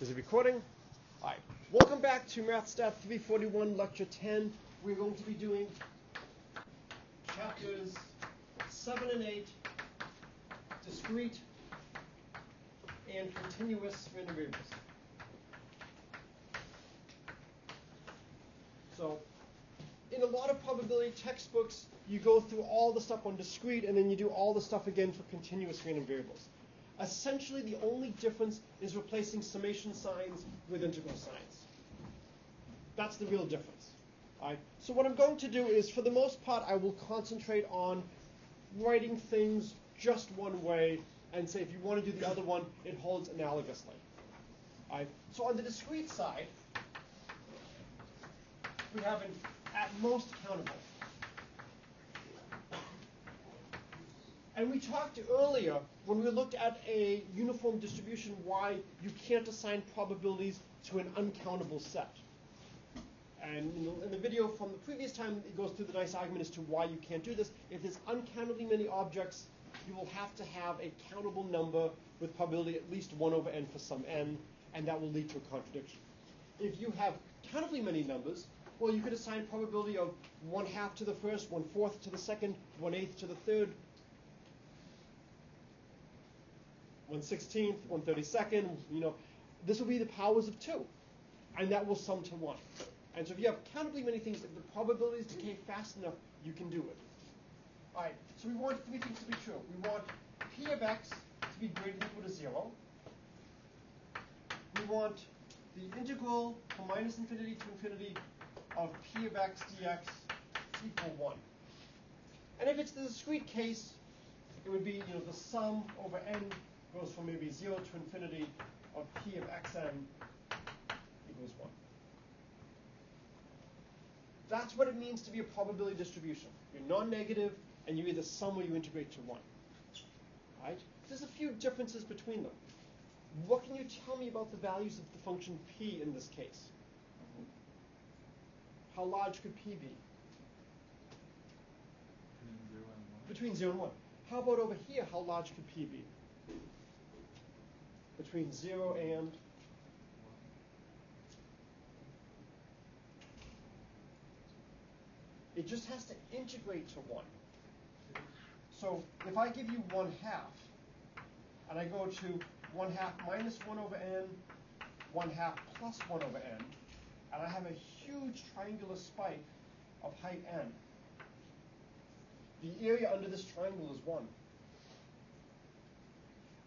Is it recording? All right. Welcome back to Math341, Lecture 10. We're going to be doing chapters 7 and 8, discrete and continuous random variables. So, in a lot of probability textbooks, you go through all the stuff on discrete, and then you do all the stuff again for continuous random variables. Essentially, the only difference is replacing summation signs with integral signs. That's the real difference. All right? So what I'm going to do is, for the most part, I will concentrate on writing things just one way, and say if you want to do the other one, it holds analogously. All right? So on the discrete side, we have an at most countable. And we talked earlier, when we looked at a uniform distribution, why you can't assign probabilities to an uncountable set. And in the video from the previous time, it goes through the nice argument as to why you can't do this. If there's uncountably many objects, you will have to have a countable number with probability at least 1 over n for some n, and that will lead to a contradiction. If you have countably many numbers, well, you could assign probability of 1/2 to the first, 1/4 to the second, 1/8 to the third, 1/16, 1/32. This will be the powers of 2, and that will sum to 1. And so if you have countably many things, if the probabilities decay fast enough, you can do it. All right, so we want 3 things to be true. We want p of x to be greater than or equal to 0. We want the integral from -infinity to infinity of p of x dx equal 1. And if it's the discrete case, it would be the sum over n goes from maybe 0 to infinity of p of xn equals 1. That's what it means to be a probability distribution. You're non-negative, and you either sum or you integrate to 1. Right? There's a few differences between them. What can you tell me about the values of the function p in this case? How large could p be? Between 0 and 1. How about over here? How large could p be? Between 0 and 1. It just has to integrate to 1. So if I give you 1/2, and I go to 1/2 minus 1 over n, 1/2 plus 1 over n, and I have a huge triangular spike of height n, the area under this triangle is 1.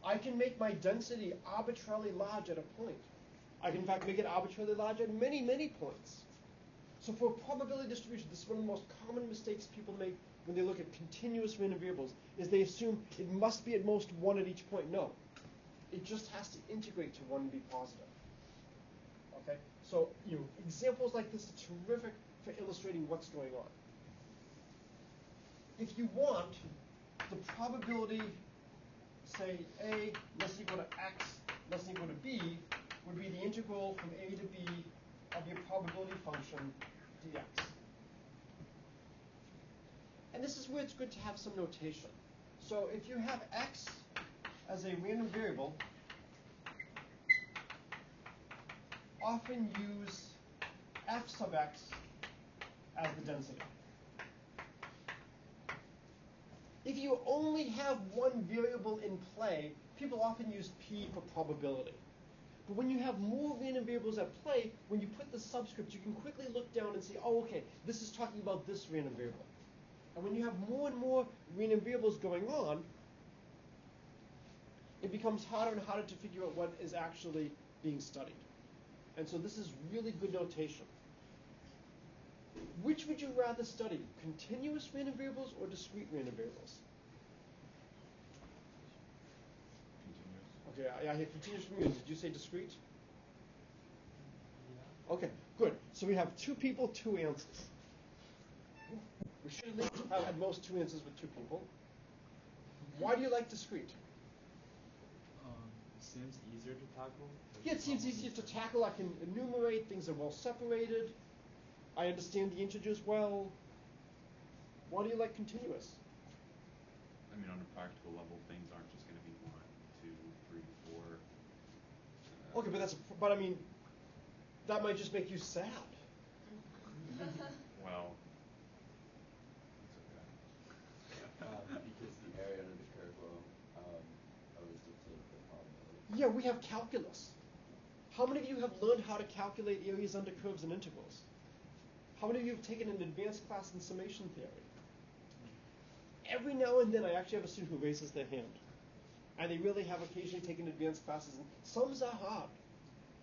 I can make my density arbitrarily large at a point. I can, in fact, make it arbitrarily large at many, many points. So for a probability distribution, this is one of the most common mistakes people make when they look at continuous random variables, is they assume it must be at most 1 at each point. No. It just has to integrate to 1 and be positive. Okay? So examples like this are terrific for illustrating what's going on. If you want the probability, say a less than equal to x less than equal to b, would be the integral from a to b of your probability function dx. And this is where it's good to have some notation. So if you have x as a random variable, often use f sub x as the density. If you only have one variable in play, people often use p for probability. But when you have more random variables at play, when you put the subscript, you can quickly look down and say, oh, okay, this is talking about this random variable. And when you have more and more random variables going on, it becomes harder and harder to figure out what is actually being studied. And so this is really good notation. Which would you rather study, continuous random variables or discrete random variables? Okay, I hear continuous random variables. Did you say discrete? Yeah. Okay, good. So we have 2 people, 2 answers. We should at least have at most 2 answers with 2 people. Why do you like discrete? It seems easier to tackle. Yeah, it seems easier to tackle. I can enumerate. Things are well separated. I understand the integers well. Why do you like continuous? I mean, on a practical level, things aren't just going to be 1, 2, 3, 4. Okay, but I mean, that might just make you sad. Well, Because the area under the curve will always dictate the probability. Yeah, we have calculus. How many of you have learned how to calculate areas under curves and integrals? How many of you have taken an advanced class in summation theory? Every now and then I actually have a student who raises their hand. And they really have occasionally taken advanced classes. And sums are hard.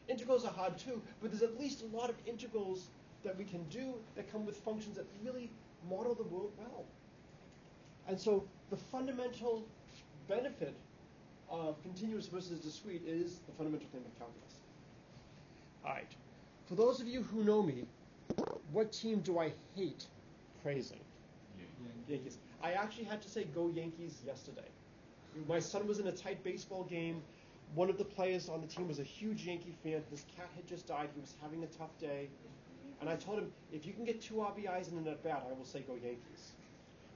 Integrals are hard too, but there's at least a lot of integrals that we can do that come with functions that really model the world well. And so the fundamental benefit of continuous versus discrete is the fundamental thing of calculus. All right. For those of you who know me, what team do I hate praising? Yankees. I actually had to say go Yankees yesterday. My son was in a tight baseball game. One of the players on the team was a huge Yankee fan. His cat had just died. He was having a tough day. And I told him, if you can get 2 RBIs in an at-bat, I will say go Yankees.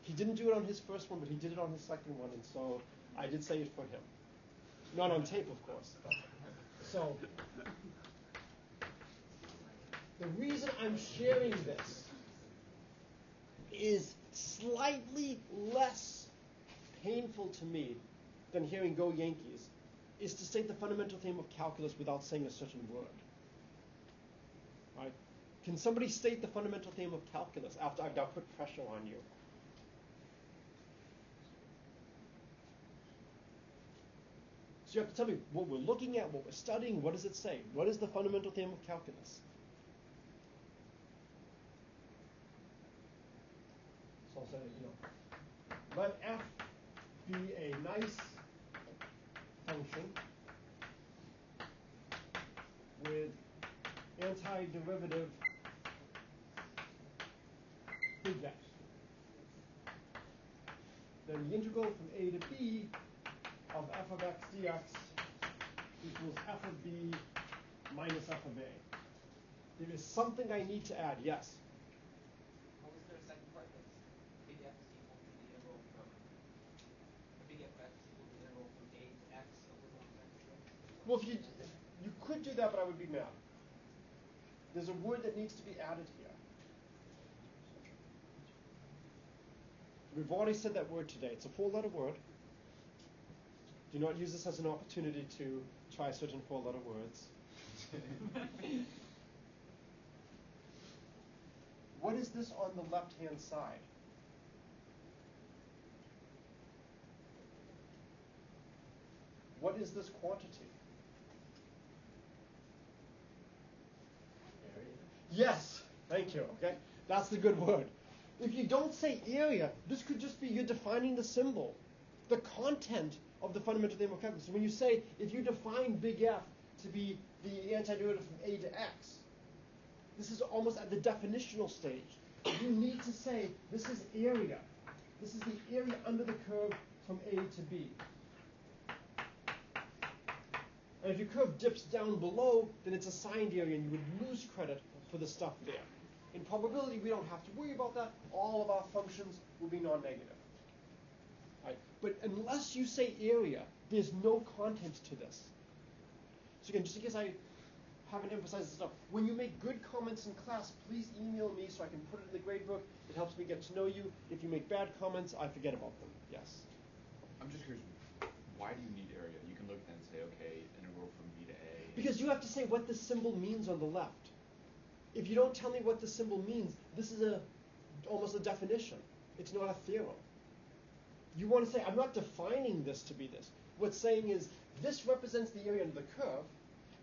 He didn't do it on his first one, but he did it on his second one, and so I did say it for him. Not on tape, of course. So the reason I'm sharing this is slightly less painful to me than hearing go Yankees, is to state the fundamental theme of calculus without saying a certain word. Right? Can somebody state the fundamental theme of calculus after I've now put pressure on you? So you have to tell me what we're looking at, what we're studying, what does it say? What is the fundamental theme of calculus? So I'll say, let f be a nice function with antiderivative big F. Then the integral from a to b of f of x dx equals f of b minus f of a. There is something I need to add, yes? How is there a second part that's big F is equal to the integral from big F of x is equal to the integral from a to x over 1 to x dx? Well, if you could do that, but I would be mad. There's a word that needs to be added here. We've already said that word today. It's a 4-letter word. Do not use this as an opportunity to try certain 4-letter words. What is this on the left-hand side? What is this quantity? Area. Yes, thank you, okay? That's the good word. If you don't say area, this could just be you defining the symbol, the content of the fundamental theme of calculus. So when you say, if you define big F to be the antiderivative from a to x, this is almost at the definitional stage. You need to say, this is area. This is the area under the curve from a to b. And if your curve dips down below, then it's assigned area, and you would lose credit for the stuff there. In probability, we don't have to worry about that. All of our functions will be non-negative. Right? But unless you say area, there's no content to this. So again, just in case I haven't emphasized this enough, when you make good comments in class, please email me so I can put it in the gradebook. It helps me get to know you. If you make bad comments, I forget about them. Yes? I'm just curious, why do you need area? You can look and say, okay, integral from b to a. Because you have to say what this symbol means on the left. If you don't tell me what the symbol means, this is almost a definition. It's not a theorem. You want to say, I'm not defining this to be this. What's saying is, this represents the area under the curve,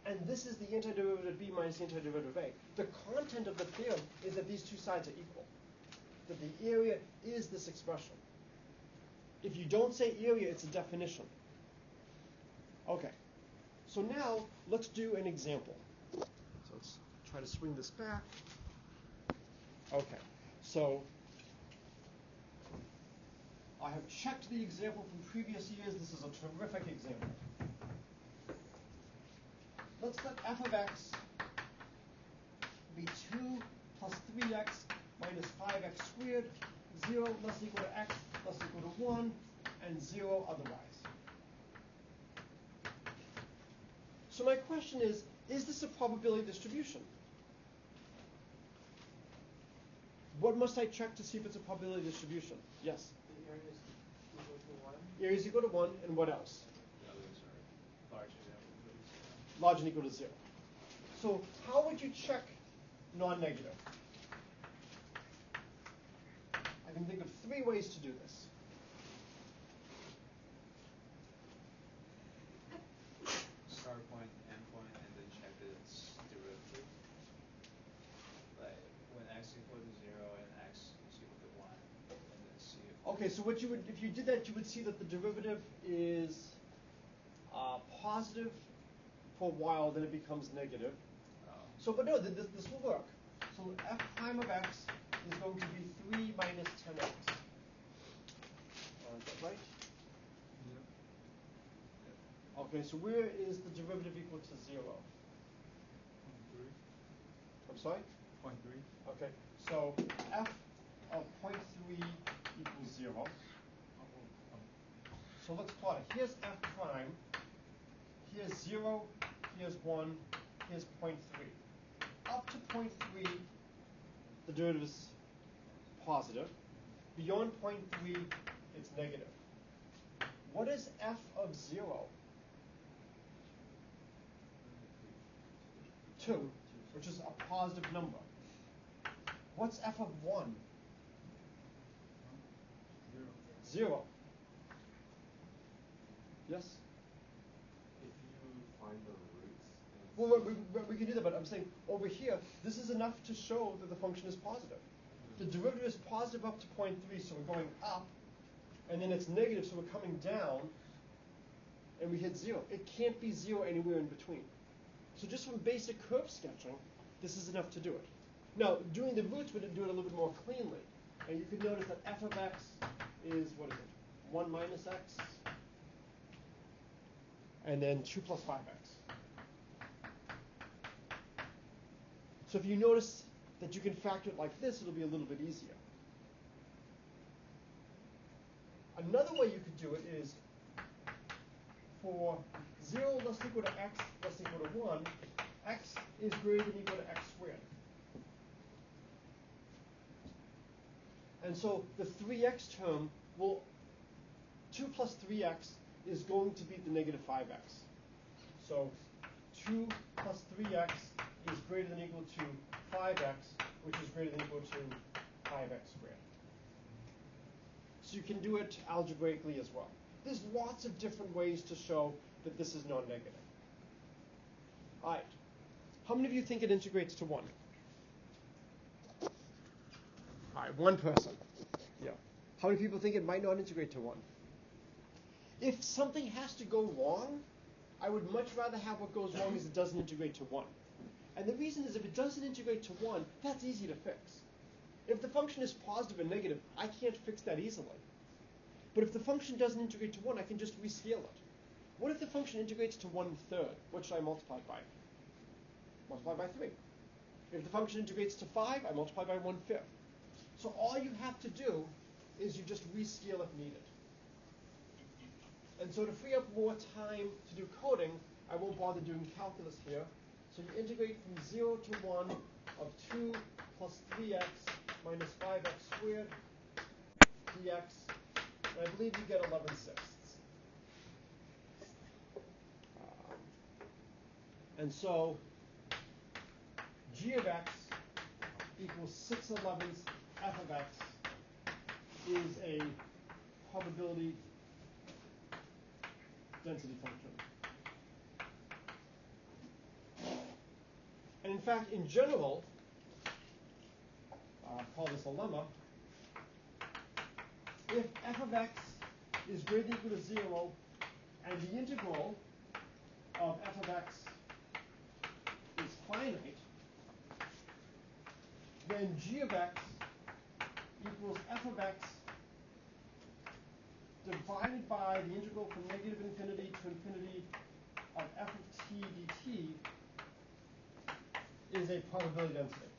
and this is the antiderivative of b minus the antiderivative of a. The content of the theorem is that these two sides are equal, that the area is this expression. If you don't say area, it's a definition. Okay, so now let's do an example. So let's try to swing this back. Okay, so I have checked the example from previous years. This is a terrific example. Let's let f of x be 2 plus 3x minus 5x squared, 0 less than equal to x less than equal to 1, and 0 otherwise. So my question is this a probability distribution? What must I check to see if it's a probability distribution? Yes? The area is equal to 1. Area is equal to 1, and what else? The others are large and equal to 0. Large and equal to 0. So how would you check non-negative? I can think of 3 ways to do this. Start point, end point, and then check its derivative. Like when x equal to 0 and x is equal to 1, and then see if. Okay, so what you would, if you did that, you would see that the derivative is positive for a while, then it becomes negative. So, but no, this will work. So f prime of x is going to be 3 minus 10x. Is that right? Okay, so where is the derivative equal to 0? 0.3. I'm sorry? 0.3. Okay, so f of 0.3 equals 0. So let's plot it. Here's f prime. Here's 0. Here's 1. Here's 0.3. Up to 0.3, the derivative is positive. Beyond 0.3, it's negative. What is f of 0? 2, which is a positive number. What's f of 1? 0. Yes? If you find the roots. Well, we can do that, but I'm saying over here, this is enough to show that the function is positive. The derivative is positive up to 0.3, so we're going up, and then it's negative, so we're coming down, and we hit 0. It can't be 0 anywhere in between. So just from basic curve sketching, this is enough to do it. Now, doing the roots would do it a little bit more cleanly. And you could notice that f of x is, what is it, 1 minus x, and then 2 plus 5x. So if you notice that you can factor it like this, it'll be a little bit easier. Another way you could do it is for 0 less equal to x less equal to 1, x is greater than equal to x squared. And so the 3x term will, 2 plus 3x is going to be the negative 5x. So 2 plus 3x is greater than equal to 5x, which is greater than equal to 5x squared. So you can do it algebraically as well. There's lots of different ways to show that this is non-negative. All right. How many of you think it integrates to 1? All right, one person. Yeah. How many people think it might not integrate to 1? If something has to go wrong, I would much rather have what goes wrong is it doesn't integrate to 1. And the reason is if it doesn't integrate to 1, that's easy to fix. If the function is positive and negative, I can't fix that easily. But if the function doesn't integrate to 1, I can just rescale it. What if the function integrates to 1/3? What should I multiply by? Multiply by 3. If the function integrates to 5, I multiply by 1/5. So all you have to do is you just rescale if needed. And so to free up more time to do coding, I won't bother doing calculus here. So you integrate from 0 to 1 of 2 plus 3x minus 5x squared dx. And I believe you get 11/6. And so g of x equals 6/11 f of x is a probability density function. And in fact, in general, I'll call this a lemma, if f of x is greater than equal to 0 and the integral of f of x is finite, then g of x equals f of x divided by the integral from negative infinity to infinity of f of t dt is a probability density.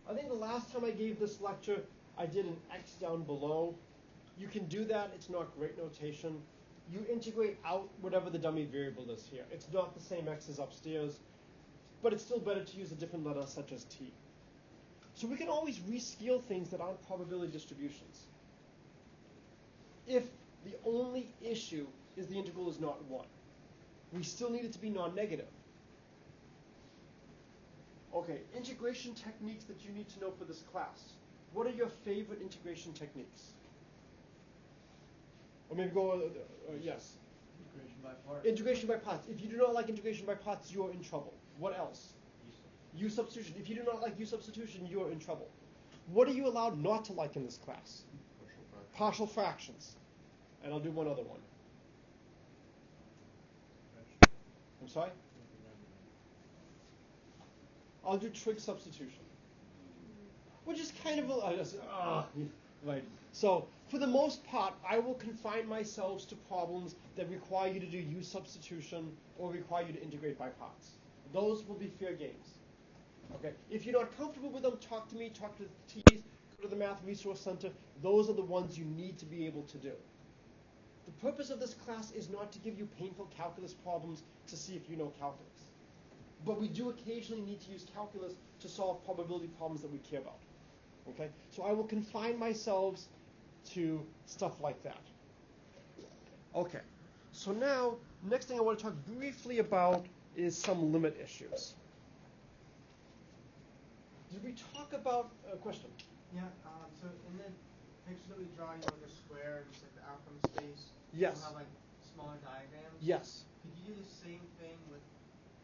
I think the last time I gave this lecture, I did an x down below. You can do that. It's not great notation. you integrate out whatever the dummy variable is here. It's not the same x as upstairs, but it's still better to use a different letter such as t. So we can always rescale things that aren't probability distributions. If the only issue is the integral is not 1, we still need it to be non-negative. Okay, integration techniques that you need to know for this class. What are your favorite integration techniques? Or maybe go, yes. Integration by parts. Integration by parts. If you do not like integration by parts, you're in trouble. What else? U substitution. If you do not like U substitution, you're in trouble. What are you allowed not to like in this class? Partial fractions. And I'll do one other one. I'm sorry? I'll do trig substitution. Which is kind of right. So for the most part, I will confine myself to problems that require you to do U substitution or require you to integrate by parts. Those will be fair games. Okay. If you're not comfortable with them, talk to me, talk to the T's, go to the Math Resource Center. Those are the ones you need to be able to do. The purpose of this class is not to give you painful calculus problems to see if you know calculus. But we do occasionally need to use calculus to solve probability problems that we care about. Okay? So I will confine myself to stuff like that. Okay. So now, next thing I want to talk briefly about is some limit issues. Did we talk about a question? Yeah, so in the picture that we draw, you know, the square, just like the outcome space, Yes. you'll have like smaller diagrams. Yes. Could you do the same thing with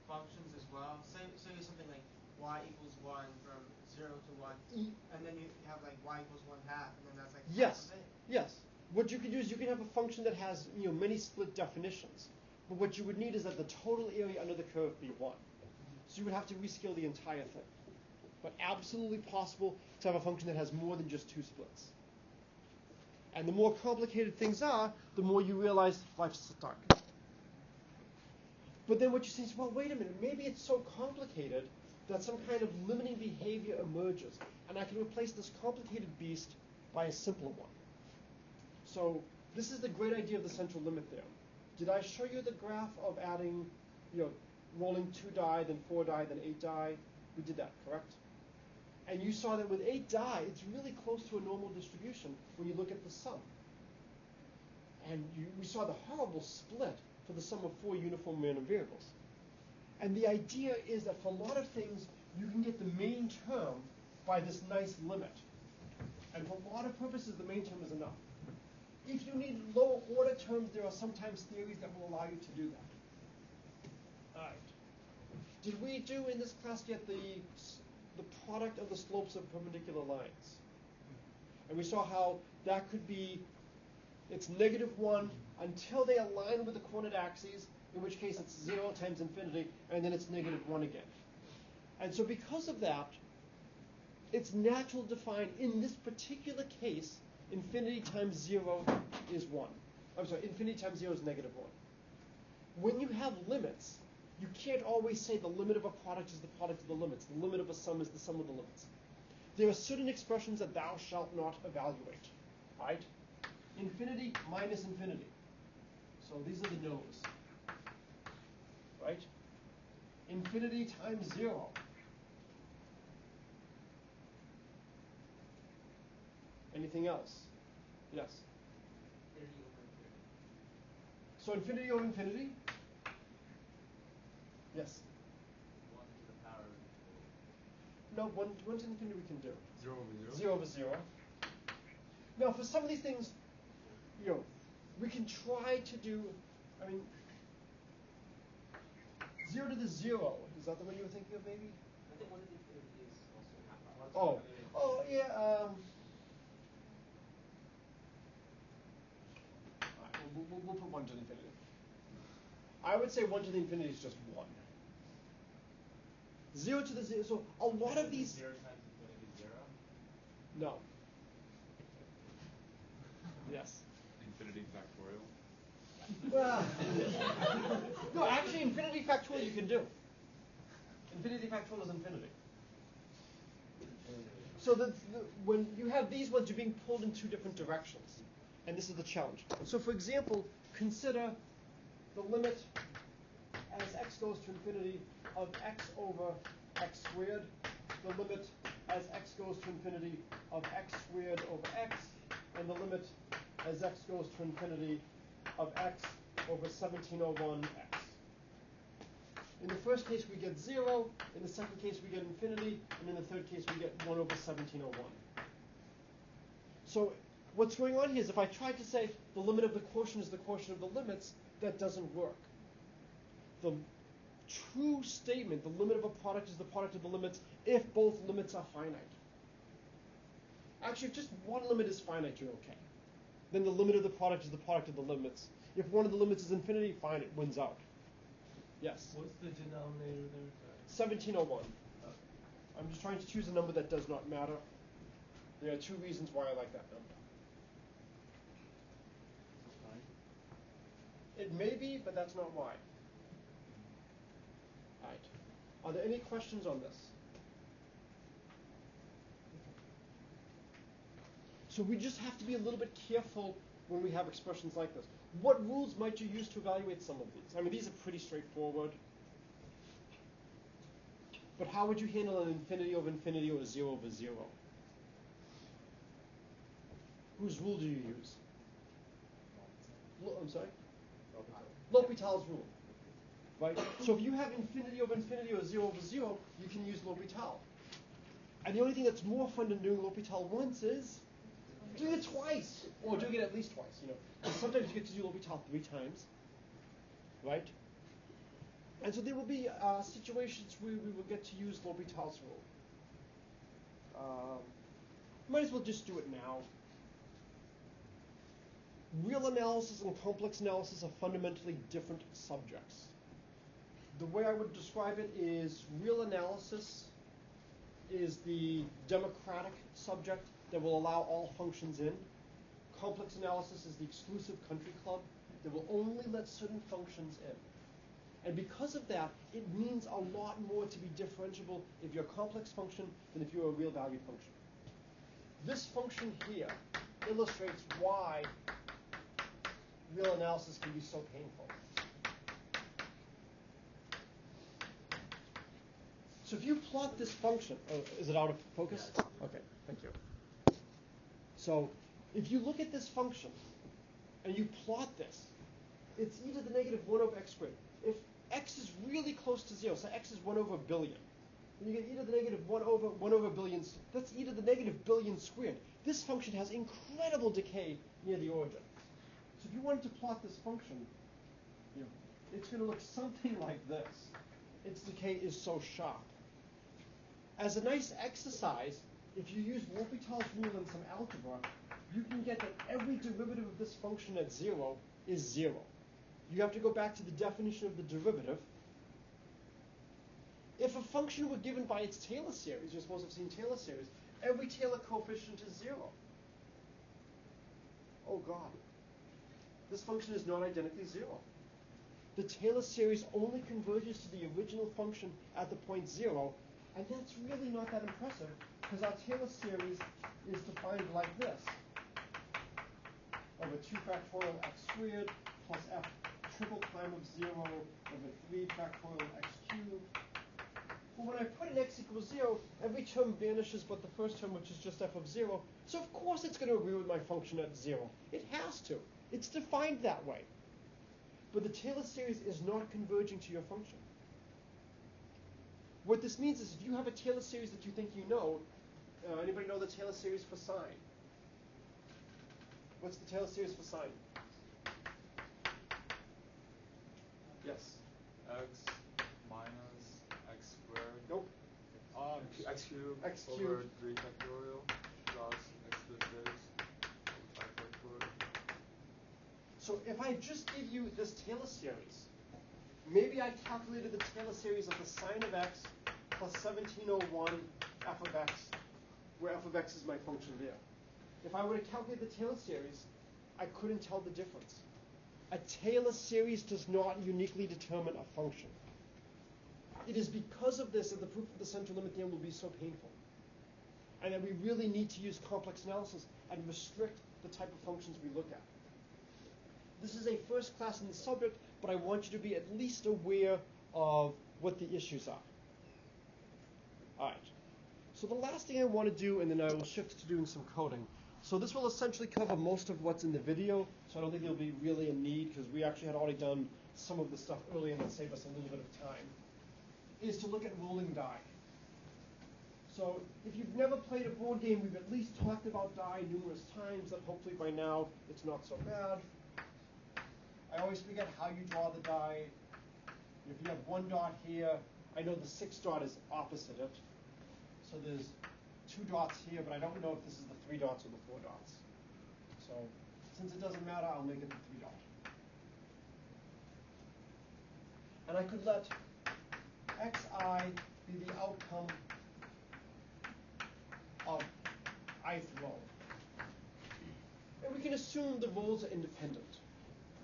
functions as well? Say something like y equals 1 from 0 to 1, and then you have like y equals 1/2, and then that's like Yes. half of it. Yes. What you could do is you can have a function that has many split definitions. But what you would need is that the total area under the curve be 1. So you would have to rescale the entire thing. But absolutely possible to have a function that has more than just 2 splits. And the more complicated things are, the more you realize life's stuck. But then what you say is, well, wait a minute, maybe it's so complicated that some kind of limiting behavior emerges, and I can replace this complicated beast by a simpler one. So this is the great idea of the central limit theorem. Did I show you the graph of adding, rolling 2 die, then 4 die, then 8 die? We did that, correct? And you saw that with 8 die, it's really close to a normal distribution when you look at the sum. And we saw the horrible split for the sum of 4 uniform random variables. And the idea is that for a lot of things, you can get the main term by this nice limit. And for a lot of purposes, the main term is enough. If you need lower order terms, there are sometimes theories that will allow you to do that. All right. Did we do in this class yet the product of the slopes of perpendicular lines? And we saw how that could be, it's -1 until they align with the coordinate axes, in which case it's 0 times infinity, and then it's -1 again. And so because of that, it's natural to define in this particular case, infinity times 0 is 1. I'm sorry, infinity times 0 is -1. When you have limits, you can't always say the limit of a product is the product of the limits. The limit of a sum is the sum of the limits. There are certain expressions that thou shalt not evaluate, right? Infinity minus infinity. So these are the no's, right? Infinity times 0. Anything else? Yes. Infinity over infinity. So infinity over infinity? Yes. 1 to the power of infinity. No, one to infinity we can do. 0 over 0? 0 over 0. Now, for some of these things, we can try to do, 0 to the 0. Is that the one you were thinking of, maybe? I think 1 to the infinity is also half power. Yeah. All right, we'll put 1 to the infinity. I would say 1 to the infinity is just 1. 0 to the 0. So a lot of these. 0 times infinity is 0? No. Yes. Infinity factorial? Well, no, actually, infinity factorial you can do. Infinity factorial is infinity. So when you have these ones, you're being pulled in 2 different directions. And this is the challenge. So for example, consider the limit as x goes to infinity of x over x squared, the limit as x goes to infinity of x squared over x, and the limit as x goes to infinity of x over 1701x. In the first case we get 0, in the second case we get infinity, and in the third case we get 1 over 1701. So what's going on here is if I try to say the limit of the quotient is the quotient of the limits, that doesn't work. The true statement, the limit of a product is the product of the limits if both limits are finite. Actually, if just one limit is finite, you're okay. Then the limit of the product is the product of the limits. If one of the limits is infinity, fine, it wins out. Yes? What's the denominator there? 1701. I'm just trying to choose a number that does not matter. There are two reasons why I like that number. It may be, but that's not why. All right. Are there any questions on this? So we just have to be a little bit careful when we have expressions like this. What rules might you use to evaluate some of these? I mean, these are pretty straightforward. But how would you handle an infinity over 0 over 0? Whose rule do you use? I'm sorry? L'Hopital's rule. Right? So if you have infinity over 0 over 0, you can use L'Hopital. And the only thing that's more fun than doing L'Hopital once is doing it twice, or doing it at least twice. Sometimes you get to do L'Hopital 3 times, right? And so there will be situations where we will get to use L'Hopital's rule. Might as well just do it now. Real analysis and complex analysis are fundamentally different subjects. The way I would describe it is real analysis is the democratic subject that will allow all functions in. Complex analysis is the exclusive country club that will only let certain functions in. And because of that, it means a lot more to be differentiable if you're a complex function than if you're a real valued function. This function here illustrates why real analysis can be so painful. So if you plot this function, is it out of focus? Yes. Okay, thank you. So if you look at this function and you plot this, it's e to the negative 1 over x squared. If x is really close to 0, so x is 1 over a billion, then you get e to the negative 1 over a billion. That's e to the negative billion squared. This function has incredible decay near the origin. So if you wanted to plot this function, it's going to look something like this. Its decay is so sharp. As a nice exercise, if you use L'Hopital's rule in some algebra, you can get that every derivative of this function at 0 is 0. You have to go back to the definition of the derivative. If a function were given by its Taylor series, you're supposed to have seen Taylor series, every Taylor coefficient is 0. Oh God. This function is not identically 0. The Taylor series only converges to the original function at the point 0, and that's really not that impressive, because our Taylor series is defined like this. Over 2 factorial x squared plus f triple prime of 0 over 3 factorial x cubed. Well, when I put in x equals 0, every term vanishes but the first term, which is just f of 0. So of course it's going to agree with my function at 0. It has to. It's defined that way. But the Taylor series is not converging to your function. What this means is if you have a Taylor series that you think you know, anybody know the Taylor series for sine? What's the Taylor series for sine? Yes. X minus x squared. Nope. X cubed. X over cubed. 3 factorial plus x to the 6 5 factorial. So if I just give you this Taylor series, maybe I calculated the Taylor series of the sine of x plus 1701 f of x, where f of x is my function there. If I were to calculate the Taylor series, I couldn't tell the difference. A Taylor series does not uniquely determine a function. It is because of this that the proof of the central limit theorem will be so painful. And that we really need to use complex analysis and restrict the type of functions we look at. This is a first class in the subject, but I want you to be at least aware of what the issues are. All right. So the last thing I want to do, and then I will shift to doing some coding. So this will essentially cover most of what's in the video, so I don't think there'll be really a need, because we actually had already done some of the stuff earlier and that saved us a little bit of time, is to look at rolling die. So if you've never played a board game, we've at least talked about die numerous times, that hopefully by now it's not so bad. I always forget how you draw the die. If you have one dot here, I know the 6 dot is opposite it. So there's 2 dots here, but I don't know if this is the 3 dots or the 4 dots. So since it doesn't matter, I'll make it the 3 dot. And I could let xi be the outcome of ith row. And we can assume the rows are independent.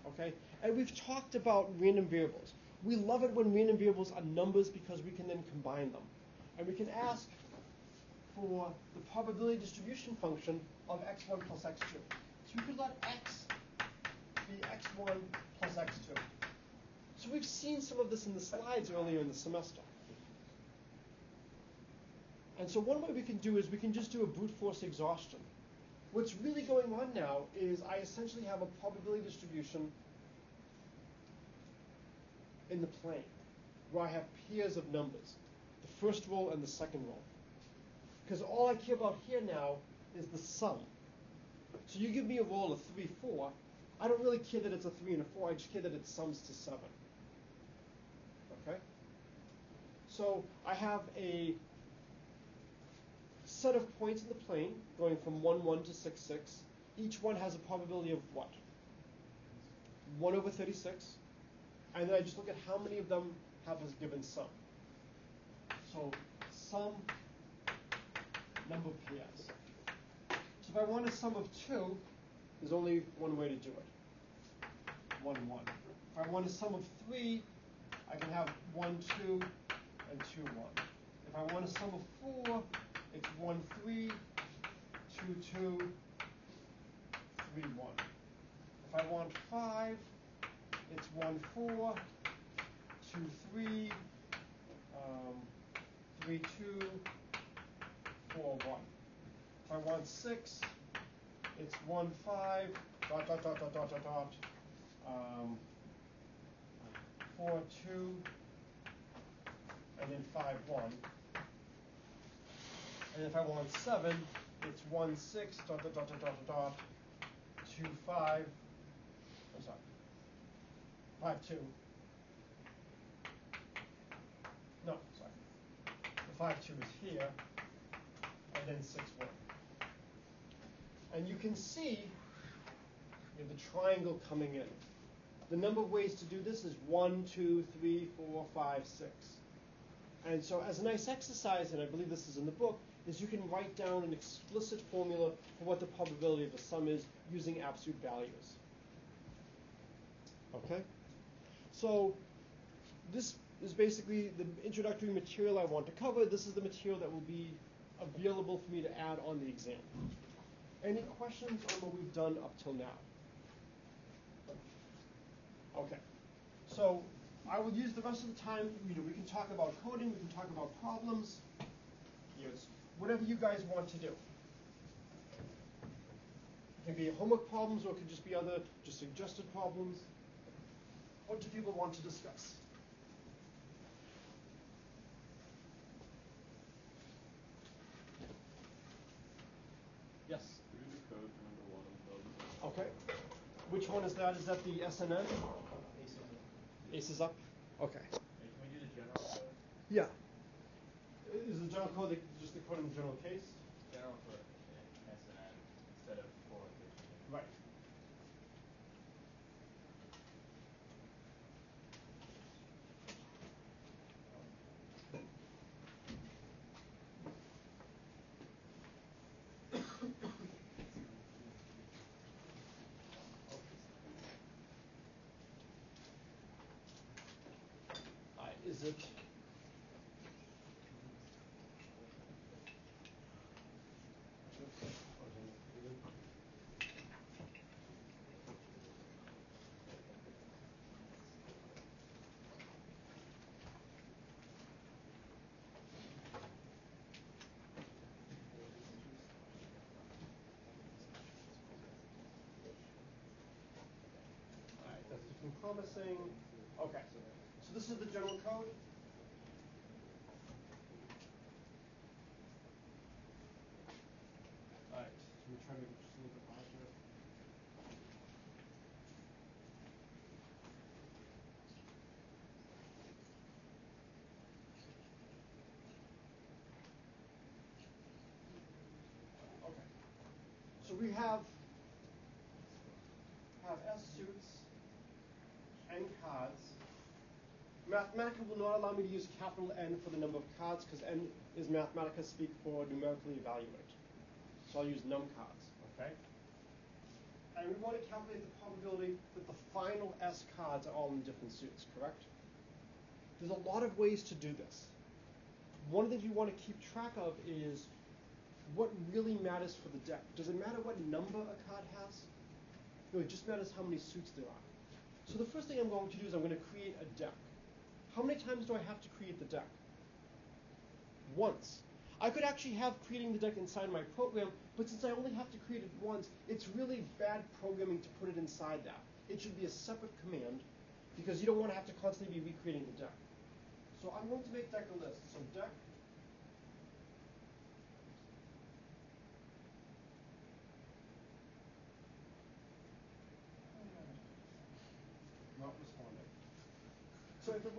Okay? And we've talked about random variables. We love it when random variables are numbers because we can then combine them. And we can ask for the probability distribution function of x1 plus x2. So we could let x be x1 plus x2. So we've seen some of this in the slides earlier in the semester. And so one way we can do is we can just do a brute force exhaustion. What's really going on now is I essentially have a probability distribution in the plane, where I have pairs of numbers, the first row and the second row. Because all I care about here now is the sum. So you give me a roll of 3, 4, I don't really care that it's a 3 and a 4, I just care that it sums to 7. Okay? So I have a set of points in the plane going from 1, 1 to 6, 6. Each one has a probability of what? 1 over 36. And then I just look at how many of them have this given sum. So sum number of pairs. So if I want a sum of 2, there's only one way to do it. 1, 1. If I want a sum of 3, I can have 1, 2, and 2, 1. If I want a sum of 4, it's 1, 3, 2, 2, 3, 1. If I want 5, it's 1, 4, 2, 3, 3, 2, 4, 1. If I want 6, it's 1, 5, dot, dot, dot, dot, dot, dot, dot, 4, 2, and then 5, 1. And if I want 7, it's 1, 6, dot, dot, dot, dot, dot, dot, 2, 5, I'm sorry, 5, 2. No, sorry. The 5, 2 is here, and then 6, 1. And you can see the triangle coming in. The number of ways to do this is 1, 2, 3, 4, 5, 6. And so as a nice exercise, and I believe this is in the book, is you can write down an explicit formula for what the probability of the sum is using absolute values. Okay? So this is basically the introductory material I want to cover. This is the material that will be available for me to add on the exam. Any questions on what we've done up till now? Okay. So I will use the rest of the time, we can talk about coding, we can talk about problems, whatever you guys want to do. It can be homework problems, or it could just be other just suggested problems. What do people want to discuss? Yes? Read the code for number 1 and Okay. Which one is that? Is that the SNN? Ace is up? Okay. Hey, can we do the general code? Yeah. Is the general code just the code in the general case? General for SNN instead of for efficiency. Right. Is it? promising. Okay, so this is the general code. All right, so let me try to make it just a little bit larger. Okay, so we have S suits and cards. Mathematica will not allow me to use capital N for the number of cards because N is Mathematica speak for numerically evaluate. So I'll use num cards, okay? And we want to calculate the probability that the final S cards are all in different suits, correct? There's a lot of ways to do this. One of the things you want to keep track of is what really matters for the deck. Does it matter what number a card has? No, it just matters how many suits there are. So the first thing I'm going to do is I'm going to create a deck. How many times do I have to create the deck? Once. I could actually have creating the deck inside my program, but since I only have to create it once, it's really bad programming to put it inside that. It should be a separate command because you don't want to have to constantly be recreating the deck. So I'm going to make deck a list. So deck not responding. So if it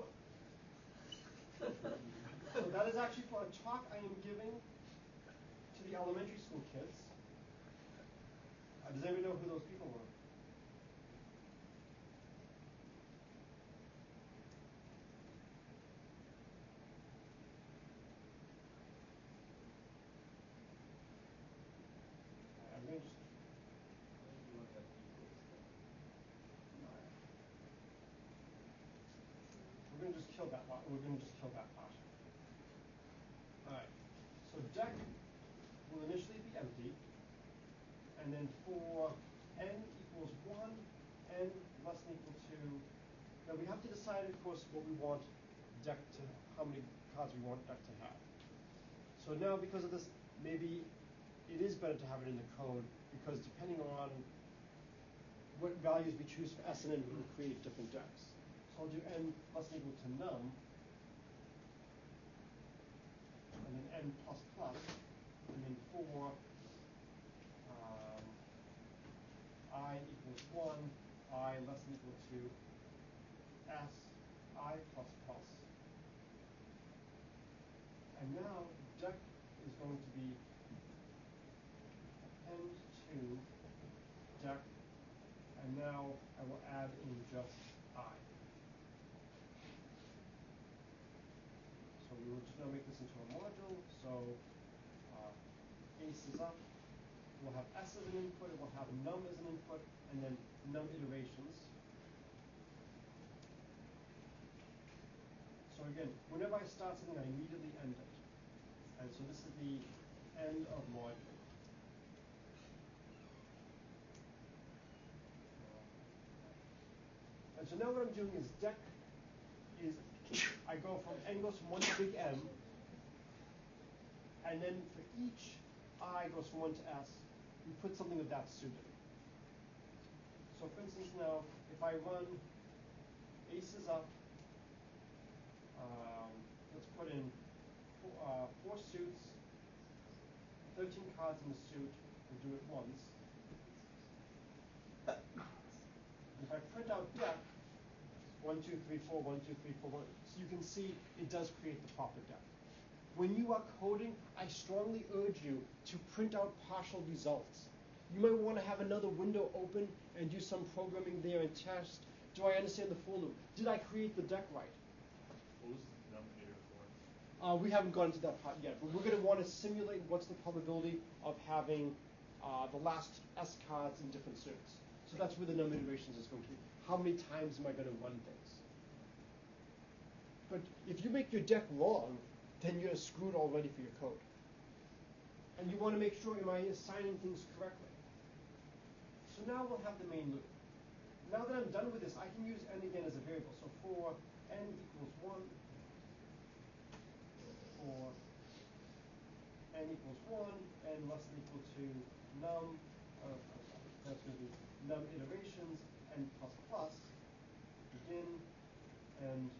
so that is actually for a talk I am giving to the elementary school kids. Does anybody know who those people were? I'm going to just we're going to just kill that part. We're going to just kill that part. All right. So deck will initially be empty, and then for n equals 1, n less than equal to. Now we have to decide, of course, what we want deck to, how many cards we want deck to have. So now, because of this, maybe it is better to have it in the code because depending on what values we choose for S and N, we will create different decks. So I'll do n less than equal to num, and then n plus plus, and then for I equals 1, I less than equal to S, I plus plus. And now deck is going to be append to deck, and now I will add in just I. So we will just now make this into a module. So ace is up. We'll have S as an input, it will have num as an input, and then num iterations. So again, whenever I start something, I immediately end it. And so this is the end of module. And so now what I'm doing is deck is, I go from n goes from 1 to big M, and then for each I goes from 1 to S, we put something of that suit in. So for instance now, if I run aces up, let's put in 4 suits, 13 cards in the suit, we'll do it once. If I print out deck, 1, 2, 3, 4, 1, 2, 3, 4, 1, so you can see it does create the proper deck. When you are coding, I strongly urge you to print out partial results. You might want to have another window open and do some programming there and test. Do I understand the for loop? Did I create the deck right? What was the denominator for? We haven't gone to that part yet, but we're going to want to simulate what's the probability of having the last S cards in different suits. So that's where the num iterations is going to be. How many times am I going to run things? But if you make your deck wrong, then you're screwed already for your code. And you want to make sure, am I assigning things correctly? So now we'll have the main loop. Now that I'm done with this, I can use n again as a variable. So for n equals 1, for n equals 1, n less than equal to num, that's going to be num iterations, n plus plus. end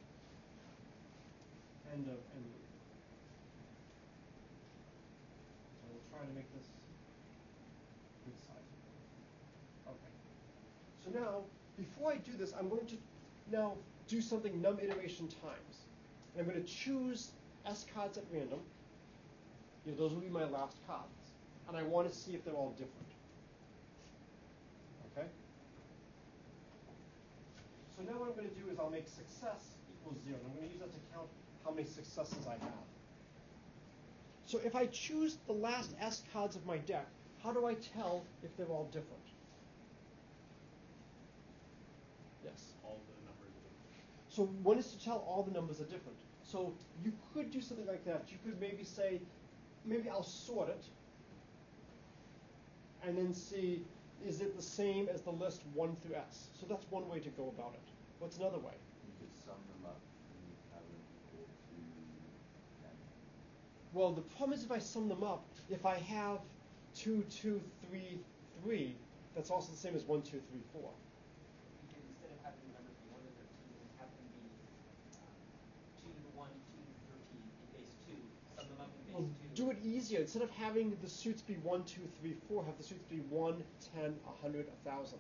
of end loop. So we'll try to make this good size. Okay. So now, before I do this, I'm going to now do something num iteration times. And I'm going to choose S cards at random. Those will be my last cards. And I want to see if they're all different. Okay? So now what I'm going to do is I'll make success equals 0. And I'm going to use that to count how many successes I have. So if I choose the last S cards of my deck, how do I tell if they're all different? Yes? All the numbers are different. So one is to tell all the numbers are different. So you could do something like that. You could maybe say, maybe I'll sort it, and then see, is it the same as the list 1 through S? So that's one way to go about it. What's another way? You could sum them up and have them equal to 10. Well, the problem is if I sum them up, if I have 2, 2, 3, 3, that's also the same as 1, 2, 3, 4. Because instead of having the numbers be 1 to 13, have them be 2 to 1, 2 to 13 in base 2. Sum them up in base Well, 2. do it easier. Instead of having the suits be 1, 2, 3, 4, have the suits be 1, 10, 100, 1,000.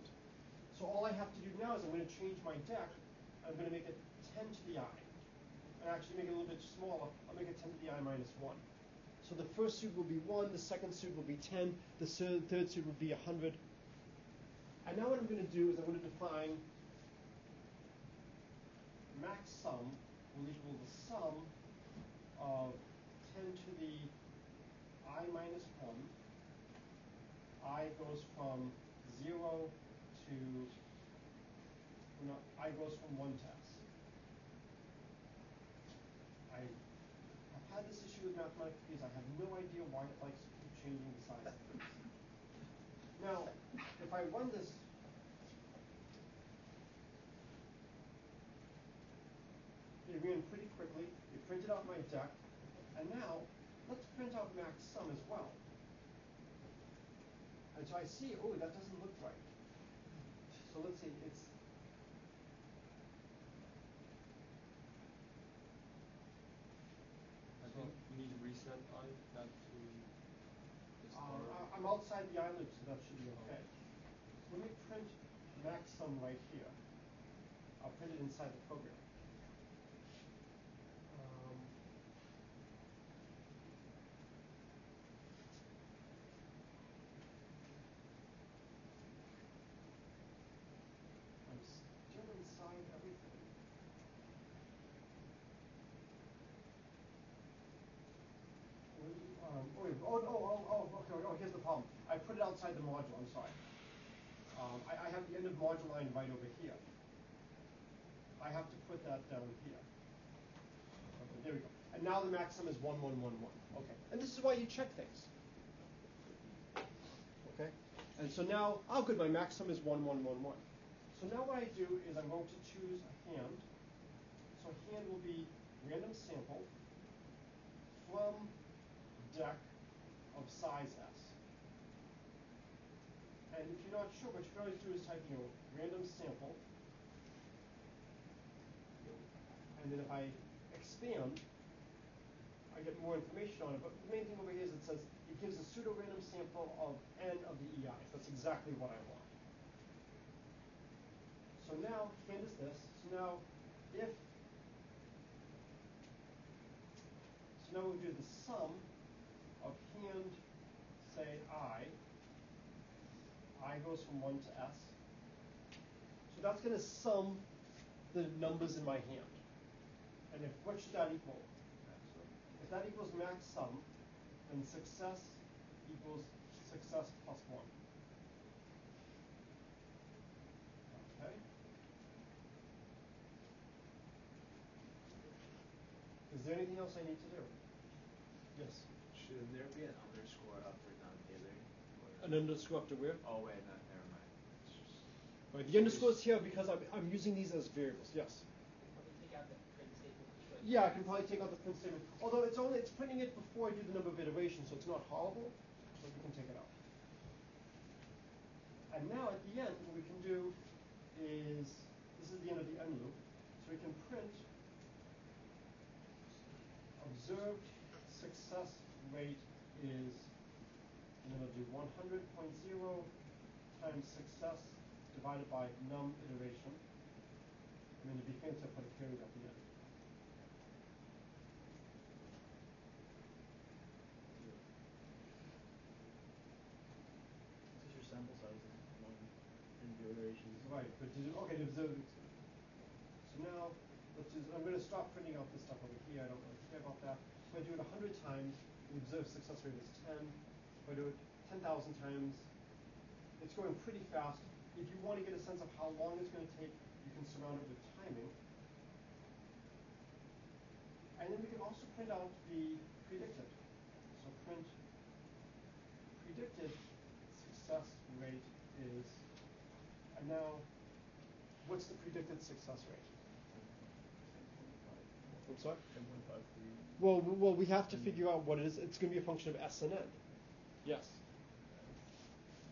So all I have to do now is I'm going to change my deck. I'm going to make it 10 to the I. And actually make it a little bit smaller. I'll make it 10 to the I minus 1. So the first suit will be 1, the second suit will be 10, the third suit will be 100. And now what I'm going to do is I'm going to define max sum will equal the sum of 10 to the I minus 1. I goes from 0 to, no, I goes from 1 to S. I've had this issue with mathematical keys. I have no idea why it likes to keep changing the size of things. Now, if I run this, it ran pretty quickly. It printed out my deck. And now, let's print out max sum as well. And so I see, oh, that doesn't look right. So let's see, it's, I think you need to reset I back to the start. I'm outside the I loop, so that should be okay. So let me print max sum right here. I'll print it inside the program. I'm still inside everything. Okay, here's the problem. I put it outside the module, I'm sorry. I have the end of module line right over here. I have to put that down here. Okay, there we go. And now the maximum is 1, 1, 1, 1. Okay, and this is why you check things. Okay, and so now, oh good, my maximum is 1, 1, 1, 1. So now what I do is I'm going to choose a hand. So hand will be random sample from deck of size S. And if you're not sure, what you can always do is type, random sample. And then if I expand, I get more information on it. But the main thing over here is it says it gives a pseudo-random sample of n of the EI. That's exactly what I want. So now, hand is this. So now, so now we'll do the sum of hand, say I goes from 1 to S. So that's going to sum the numbers in my hand. And what should that equal? If that equals max sum, then success equals success plus 1. Okay? Is there anything else I need to do? Yes? Should there be an underscore after down here? An underscore after where? Oh wait, no, never mind. It's just Right, the underscore is here because I'm using these as variables. Yes? Probably take out the print statement. Yeah, I can probably take out the print statement. Although it's printing it before I do the number of iterations, so it's not horrible, but we can take it out. And now at the end, what we can do is, this is the end of the end loop, so we can print observed success rate is, I'm going to do 100.0 times success divided by num iteration. I mean, to be fancy, I'll put a period at the end. This is your sample size of one in the iterations. Right, but okay, to observe. So now, I'm going to stop printing out this stuff over here. I don't really care about that. If I do it 100 times, the observed success rate is 10. If I do it 10,000 times, it's going pretty fast. If you want to get a sense of how long it's going to take, you can surround it with timing. And then we can also print out the predicted. So print predicted success rate is, and now, what's the predicted success rate? I'm sorry? 10.53. Well, we have to figure out what it is. It's going to be a function of S and N. Yes.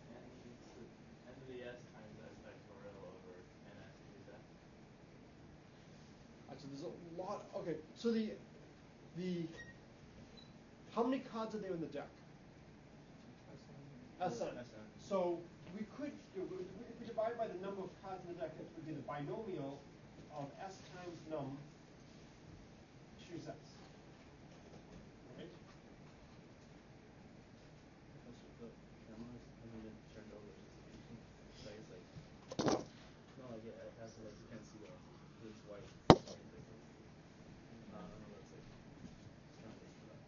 And it's the n to the s times s factorial over ns choose s. So there's a lot. Okay, so the how many cards are there in the deck? Sn. So we could, if we divide by the number of cards in the deck, it would be the binomial of s times num choose s. Right? I'm gonna check over distribution. So I guess like no, like it has to like you can't see it's white. I don't know that's like kind of for that.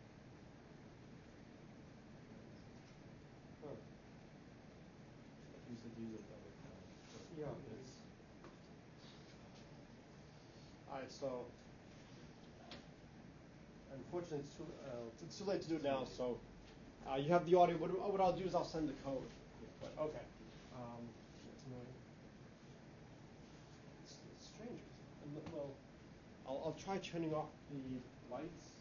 Huh. You said use like double count. Yeah. Alright, so unfortunately it's too late to do it now. So you have the audio. What I'll do is I'll send the code. But okay. That's annoying. It's strange. Well, I'll try turning off the lights.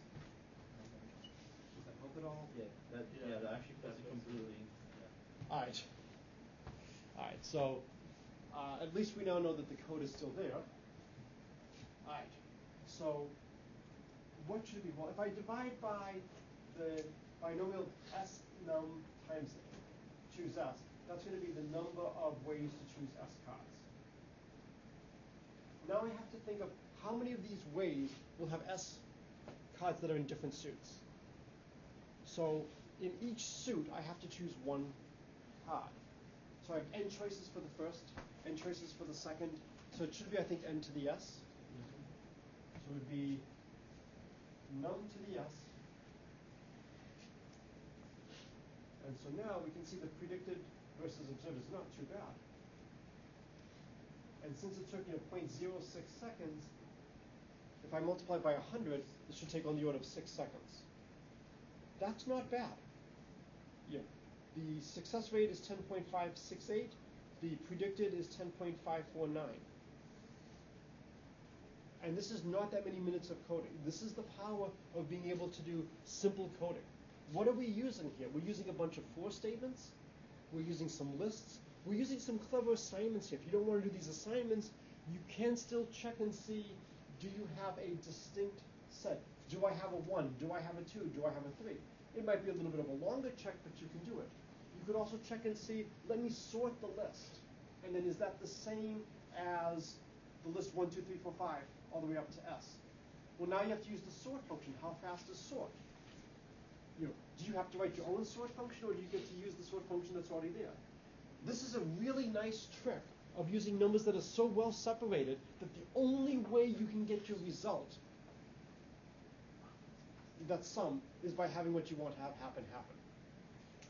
Does that help at all? Yeah, that actually puts it completely. Yeah. All right. So at least we now know that the code is still there. All right. So what should be? Well, if I divide by the binomial s num times choose s, that's going to be the number of ways to choose s cards. Now I have to think of how many of these ways will have s cards that are in different suits. So in each suit, I have to choose one card. So I have n choices for the first, n choices for the second. So it should be, I think, n to the s. So it would be num to the s. And so now we can see the predicted versus observed is not too bad. And since it took 0.06 seconds, if I multiply by 100, this should take on the order of 6 seconds. That's not bad. Yeah. The success rate is 10.568. The predicted is 10.549. And this is not that many minutes of coding. This is the power of being able to do simple coding. What are we using here? We're using a bunch of for statements. We're using some lists. We're using some clever assignments here. If you don't want to do these assignments, you can still check and see, do you have a distinct set? Do I have a 1? Do I have a 2? Do I have a 3? It might be a little bit of a longer check, but you can do it. You could also check and see, let me sort the list. And then is that the same as the list 1, 2, 3, 4, 5, all the way up to S? Well, now you have to use the sort function. How fast is sort? Do you have to write your own sort function, or do you get to use the sort function that's already there? This is a really nice trick of using numbers that are so well separated that the only way you can get your result, that sum, is by having what you want to have happen.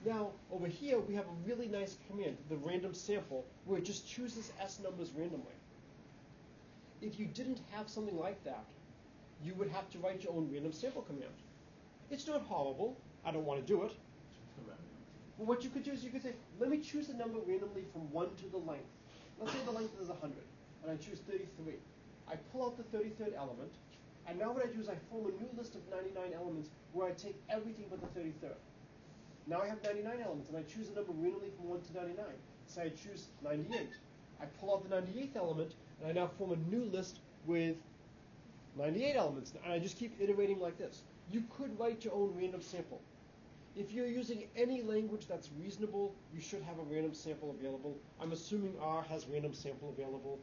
Now, over here, we have a really nice command, the random sample, where it just chooses S numbers randomly. If you didn't have something like that, you would have to write your own random sample command. It's not horrible. I don't want to do it. But what you could do is you could say, let me choose a number randomly from 1 to the length. Let's say the length is 100, and I choose 33. I pull out the 33rd element, and now what I do is I form a new list of 99 elements where I take everything but the 33rd. Now I have 99 elements, and I choose a number randomly from 1 to 99. Say I choose 98. I pull out the 98th element, and I now form a new list with 98 elements, and I just keep iterating like this. you could write your own random sample. If you're using any language that's reasonable, you should have a random sample available. I'm assuming R has random sample available.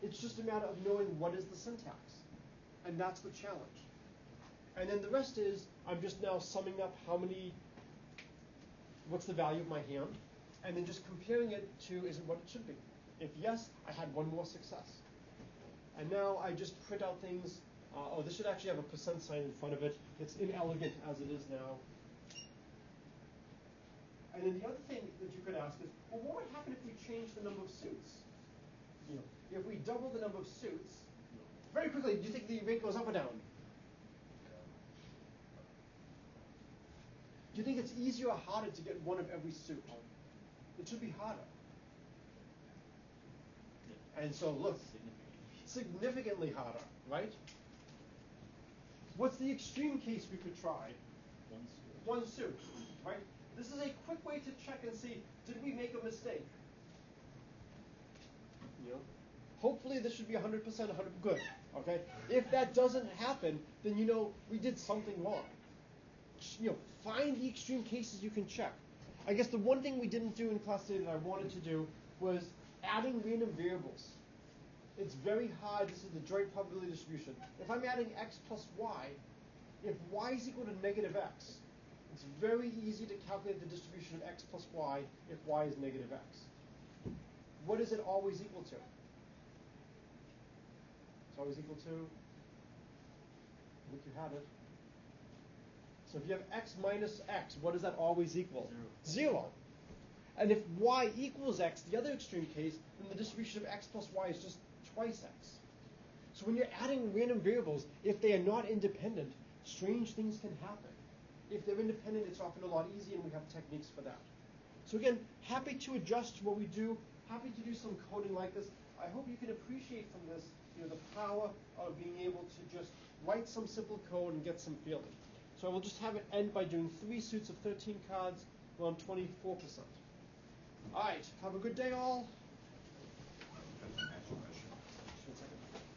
It's just a matter of knowing what is the syntax. And that's the challenge. And then the rest is, I'm just now summing up what's the value of my hand, and then just comparing it to, is it what it should be? If yes, I had one more success. And now I just print out things. This should actually have a % sign in front of it. It's inelegant as it is now. And then the other thing that you could ask is, well, what would happen if we changed the number of suits? If we double the number of suits, very quickly, do you think the rate goes up or down? Do you think it's easier or harder to get one of every suit? It should be harder. And so look, significantly harder, right? What's the extreme case we could try? One suit, right? This is a quick way to check and see, did we make a mistake? Hopefully this should be 100%, 100 good, okay? If that doesn't happen, then we did something wrong. Find the extreme cases you can check. I guess the one thing we didn't do in class today that I wanted to do was adding random variables. It's very hard. This is the joint probability distribution. If I'm adding x plus y, if y is equal to negative x, it's very easy to calculate the distribution of x plus y if y is negative x. What is it always equal to? It's always equal to, I think you had it. So if you have x minus x, what does that always equal? 0. And if y equals x, the other extreme case, then the distribution of x plus y is just twice x. So when you're adding random variables, if they are not independent, strange things can happen. If they're independent, it's often a lot easier, and we have techniques for that. So again, happy to adjust what we do, happy to do some coding like this. I hope you can appreciate from this the power of being able to just write some simple code and get some feeling. So I will just have it end by doing 3 suits of 13 cards. Well, I'm 24%. All right, have a good day all.